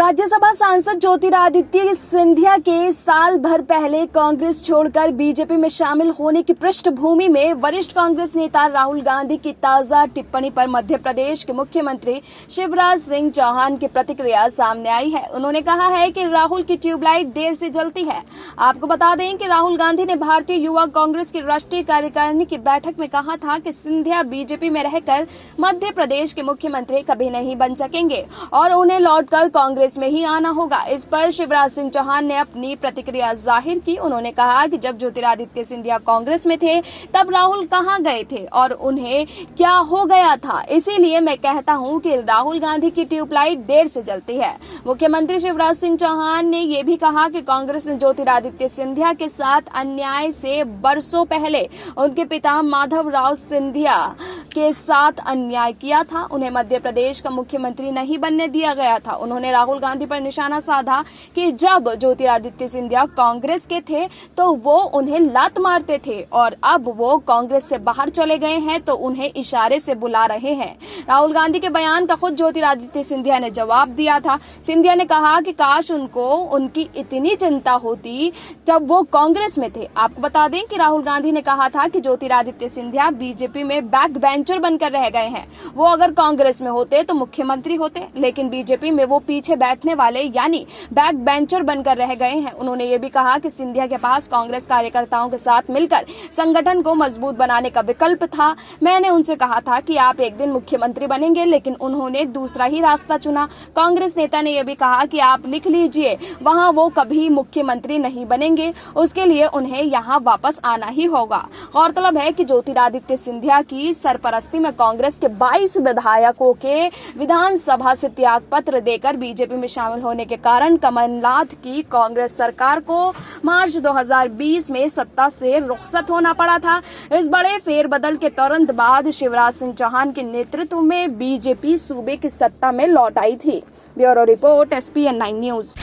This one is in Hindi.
राज्यसभा सांसद ज्योतिरादित्य सिंधिया के साल भर पहले कांग्रेस छोड़कर बीजेपी में शामिल होने की पृष्ठभूमि में वरिष्ठ कांग्रेस नेता राहुल गांधी की ताजा टिप्पणी पर मध्य प्रदेश के मुख्यमंत्री शिवराज सिंह चौहान की प्रतिक्रिया सामने आई है। उन्होंने कहा है कि राहुल की ट्यूबलाइट देर से जलती है। आपको बता दें कि राहुल गांधी ने भारतीय युवा कांग्रेस की राष्ट्रीय कार्यकारिणी की बैठक में कहा था कि सिंधिया बीजेपी में रहकर मध्य प्रदेश के मुख्यमंत्री कभी नहीं बन सकेंगे और उन्हें लौटकर कांग्रेस में ही आना होगा। इस पर शिवराज सिंह चौहान ने अपनी प्रतिक्रिया जाहिर की। उन्होंने कहा कि जब ज्योतिरादित्य सिंधिया कांग्रेस में थे तब राहुल कहां गए थे और उन्हें क्या हो गया था। इसीलिए मैं कहता हूं कि राहुल गांधी की ट्यूबलाइट देर से जलती है। मुख्यमंत्री शिवराज सिंह चौहान ने यह भी कहा कि कांग्रेस ने ज्योतिरादित्य सिंधिया के साथ अन्याय से बरसों पहले उनके पिता माधवराव सिंधिया के साथ अन्याय किया था। उन्हें मध्य प्रदेश का मुख्यमंत्री नहीं बनने दिया गया था। उन्होंने राहुल गांधी पर निशाना साधा कि जब ज्योतिरादित्य सिंधिया कांग्रेस के थे तो वो उन्हें लात मारते थे और अब वो कांग्रेस से बाहर चले गए हैं तो उन्हें इशारे से बुला रहे हैं। राहुल गांधी के बयान का खुद ज्योतिरादित्य सिंधिया ने जवाब दिया था। सिंधिया ने कहा कि काश उनको उनकी इतनी चिंता होती जब वो कांग्रेस में थे। आपको बता दें कि राहुल गांधी ने कहा था कि ज्योतिरादित्य सिंधिया बीजेपी में बैक बेंचर बनकर रह गए हैं। वो अगर कांग्रेस में होते तो मुख्यमंत्री होते, लेकिन बीजेपी में वो पीछे बैठने वाले यानी बैक बेंचर बनकर रह गए हैं। उन्होंने ये भी कहा कि सिंधिया के पास कांग्रेस कार्यकर्ताओं के साथ मिलकर संगठन को मजबूत बनाने का विकल्प था। मैंने उनसे कहा था कि आप एक दिन मुख्यमंत्री बनेंगे, लेकिन उन्होंने दूसरा ही रास्ता चुना। कांग्रेस नेता ने यह भी कहा कि आप लिख लीजिए, वहां वो कभी मुख्यमंत्री नहीं बनेंगे, उसके लिए उन्हें यहाँ वापस आना ही होगा। गौरतलब है कि ज्योतिरादित्य सिंधिया की सरपरस्ती में कांग्रेस के 22 विधायकों के विधानसभा से त्याग पत्र देकर बीजेपी में शामिल होने के कारण कमलनाथ की कांग्रेस सरकार को मार्च 2020 में सत्ता से रुखसत होना पड़ा था। इस बड़े फेरबदल के तुरंत बाद शिवराज सिंह चौहान के नेतृत्व में बीजेपी सूबे की सत्ता में लौट आई थी। Bureau report SPN9 news.